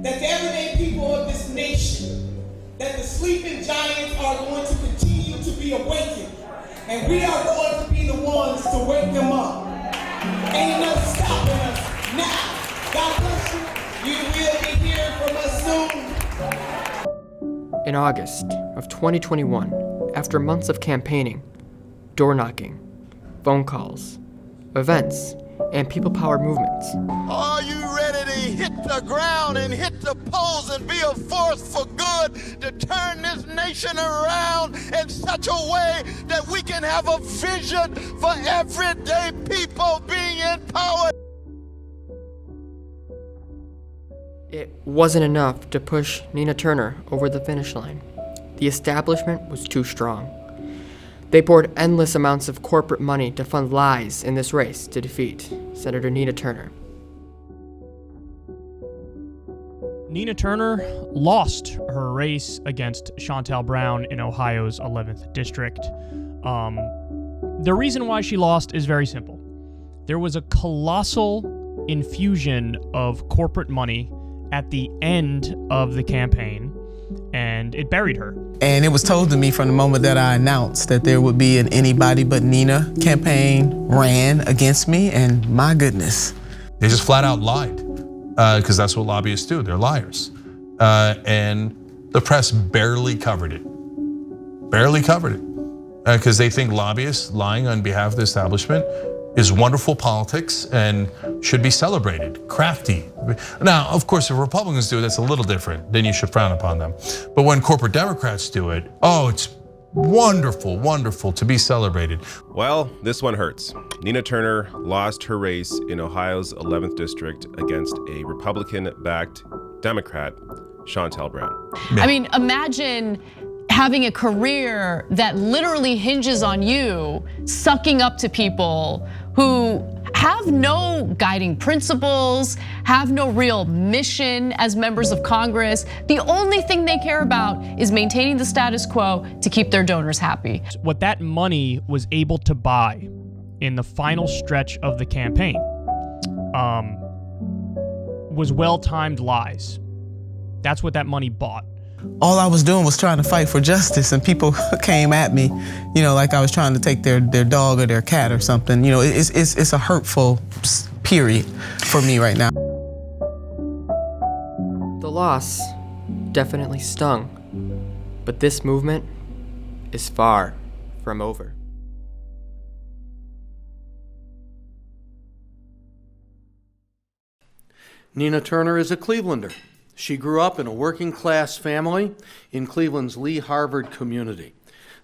that the everyday people of this nation, that the sleeping giants are going to continue to be awakened, and we are going to be the ones to wake them up. Ain't no stopping us now. God bless you. You will be hearing from us soon. In August of 2021, after months of campaigning, door knocking, phone calls, events, and people power movements. Are you ready to hit the ground and hit the polls and be a force for good to turn this nation around in such a way that we can have a vision for everyday people being empowered? It wasn't enough to push Nina Turner over the finish line. The establishment was too strong. They poured endless amounts of corporate money to fund lies in this race to defeat Senator Nina Turner. Nina Turner lost her race against Shontel Brown in Ohio's 11th district. The reason why she lost is very simple. There was a colossal infusion of corporate money at the end of the campaign, and it buried her. And it was told to me from the moment that I announced that there would be an Anybody But Nina campaign ran against me, and my goodness. They just flat out lied, because that's what lobbyists do, they're liars. And the press barely covered it. Barely covered it. Because they think lobbyists lying on behalf of the establishment is wonderful politics and should be celebrated, crafty. Now, of course, if Republicans do it, that's a little different. Then you should frown upon them. But when corporate Democrats do it, oh, it's wonderful, wonderful to be celebrated. Well, this one hurts. Nina Turner lost her race in Ohio's 11th district against a Republican-backed Democrat, Shontel Brown. I mean, imagine having a career that literally hinges on you sucking up to people who have no guiding principles, have no real mission as members of Congress. The only thing they care about is maintaining the status quo to keep their donors happy. What that money was able to buy in the final stretch of the campaign was well-timed lies. That's what that money bought. All I was doing was trying to fight for justice, and people came at me, like I was trying to take their dog or their cat or something. It's a hurtful period for me right now. The loss definitely stung, but this movement is far from over. Nina Turner is a Clevelander. She grew up in a working-class family in Cleveland's Lee Harvard community.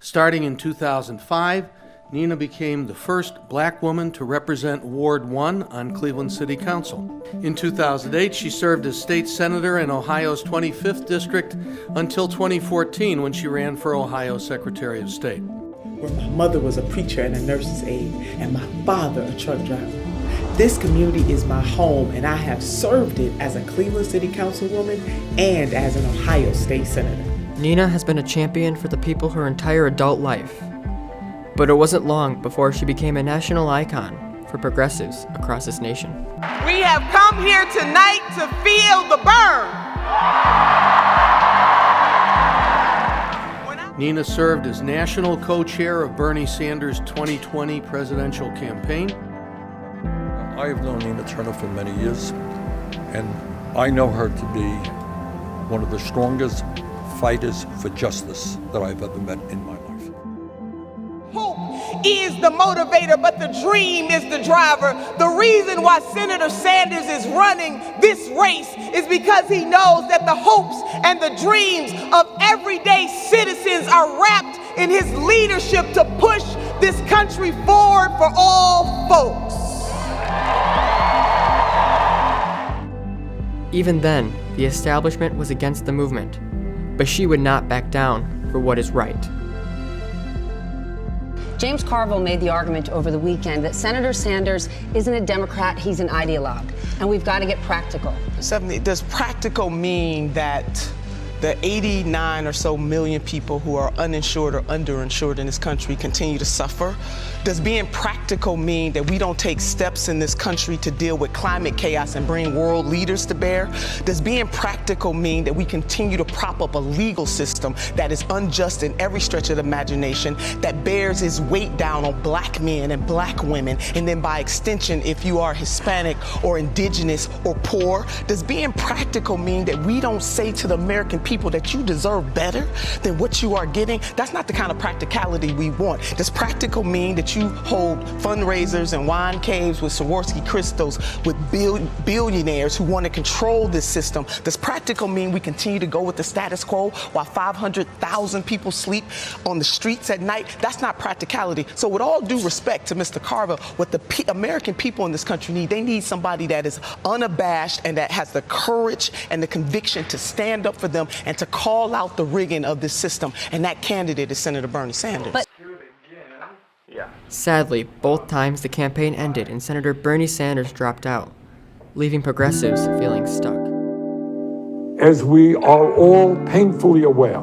Starting in 2005, Nina became the first black woman to represent Ward 1 on Cleveland City Council. In 2008, she served as state senator in Ohio's 25th district until 2014 when she ran for Ohio Secretary of State. Where my mother was a preacher and a nurse's aide, and my father a truck driver. This community is my home, and I have served it as a Cleveland City Councilwoman and as an Ohio State Senator. Nina has been a champion for the people her entire adult life. But it wasn't long before she became a national icon for progressives across this nation. We have come here tonight to feel the burn. Nina served as national co-chair of Bernie Sanders' 2020 presidential campaign. I have known Nina Turner for many years, and I know her to be one of the strongest fighters for justice that I've ever met in my life. Hope is the motivator, but the dream is the driver. The reason why Senator Sanders is running this race is because he knows that the hopes and the dreams of everyday citizens are wrapped in his leadership to push this country forward for all folks. Even then, the establishment was against the movement, but she would not back down for what is right. James Carville made the argument over the weekend that Senator Sanders isn't a Democrat, he's an ideologue, and we've got to get practical. Stephanie, does practical mean that the 89 or so million people who are uninsured or underinsured in this country continue to suffer? Does being practical mean that we don't take steps in this country to deal with climate chaos and bring world leaders to bear? Does being practical mean that we continue to prop up a legal system that is unjust in every stretch of the imagination, that bears its weight down on black men and black women, and then by extension, if you are Hispanic or indigenous or poor? Does being practical mean that we don't say to the American people that you deserve better than what you are getting? That's not the kind of practicality we want. Does practical mean that you hold fundraisers and wine caves with Swarovski crystals with billionaires who want to control this system? Does practical mean we continue to go with the status quo while 500,000 people sleep on the streets at night? That's not practicality. So with all due respect to Mr. Carver, what the American people in this country need, they need somebody that is unabashed and that has the courage and the conviction to stand up for them and to call out the rigging of this system. And that candidate is Senator Bernie Sanders. Sadly, both times the campaign ended and Senator Bernie Sanders dropped out, leaving progressives feeling stuck. As we are all painfully aware,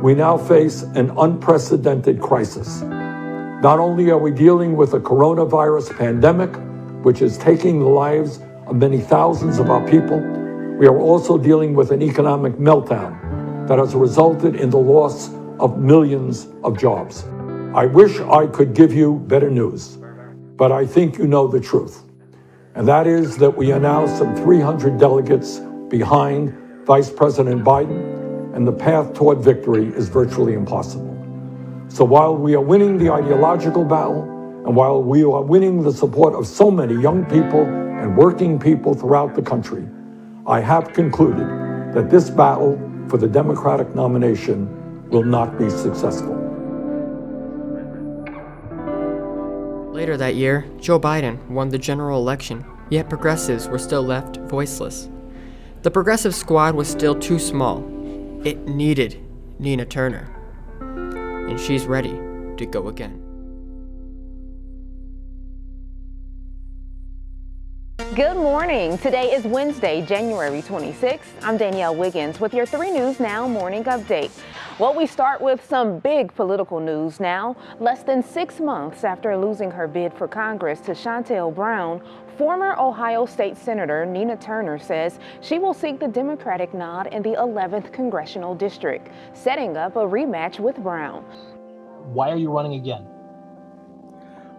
we now face an unprecedented crisis. Not only are we dealing with a coronavirus pandemic, which is taking the lives of many thousands of our people, we are also dealing with an economic meltdown that has resulted in the loss of millions of jobs. I wish I could give you better news, but I think you know the truth. And that is that we are now some 300 delegates behind Vice President Biden, and the path toward victory is virtually impossible. So while we are winning the ideological battle, and while we are winning the support of so many young people and working people throughout the country, I have concluded that this battle for the Democratic nomination will not be successful. Later that year, Joe Biden won the general election, yet progressives were still left voiceless. The progressive squad was still too small. It needed Nina Turner. And she's ready to go again. Good morning. Today is Wednesday, January 26th. I'm Danielle Wiggins with your 3 News Now morning update. Well, we start with some big political news now. Less than 6 months after losing her bid for Congress to Shontel Brown, former Ohio State Senator Nina Turner says she will seek the Democratic nod in the 11th Congressional District, setting up a rematch with Brown. Why are you running again?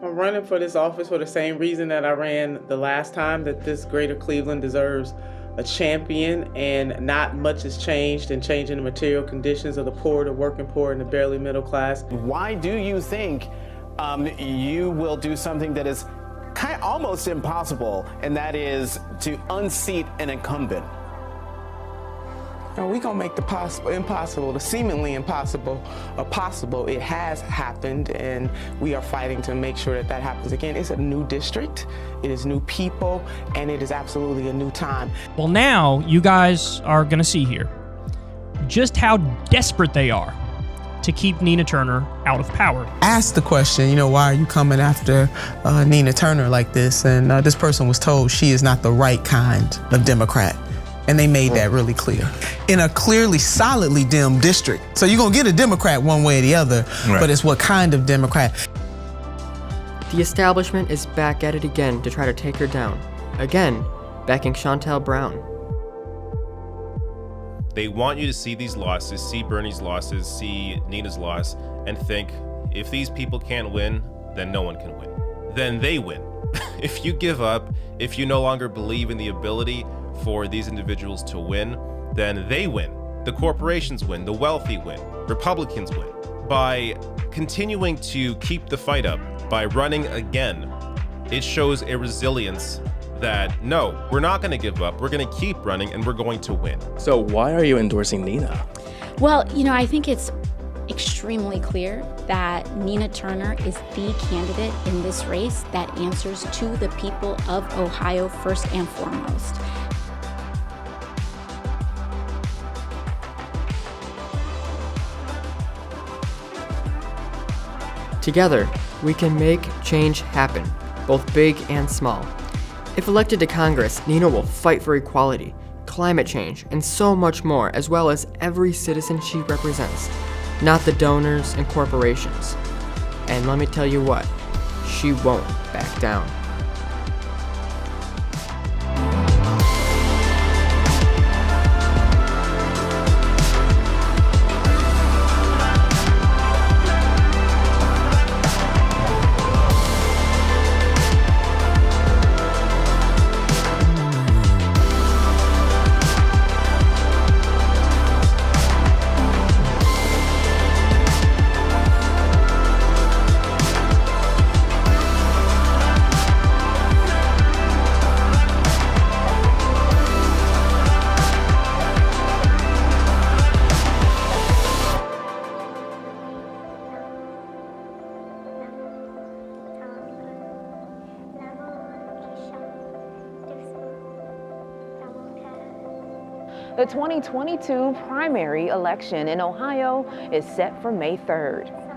I'm running for this office for the same reason that I ran the last time, that this greater Cleveland deserves a champion, and not much has changed in changing the material conditions of the poor, the working poor, and the barely middle class. Why do you think you will do something that is almost impossible, and that is to unseat an incumbent? We're going to make the impossible, the seemingly impossible, possible. It has happened, and we are fighting to make sure that that happens again. It's a new district, it is new people, and it is absolutely a new time. Well, now you guys are going to see here just how desperate they are to keep Nina Turner out of power. Asked the question, why are you coming after Nina Turner like this? And this person was told she is not the right kind of Democrat. And they made that really clear. In a clearly, solidly Dem district. So you're gonna get a Democrat one way or the other, right. But it's what kind of Democrat? The establishment is back at it again to try to take her down. Again, backing Shontel Brown. They want you to see these losses, see Bernie's losses, see Nina's loss, and think, if these people can't win, then no one can win. Then they win. If you give up, if you no longer believe in the ability for these individuals to win, then they win. The corporations win, the wealthy win, Republicans win. By continuing to keep the fight up, by running again, it shows a resilience that, no, we're not gonna give up, we're gonna keep running, and we're going to win. So why are you endorsing Nina? Well, I think it's extremely clear that Nina Turner is the candidate in this race that answers to the people of Ohio first and foremost. Together, we can make change happen, both big and small. If elected to Congress, Nina will fight for equality, climate change, and so much more, as well as every citizen she represents, not the donors and corporations. And let me tell you what, she won't back down. The 2022 primary election in Ohio is set for May 3rd.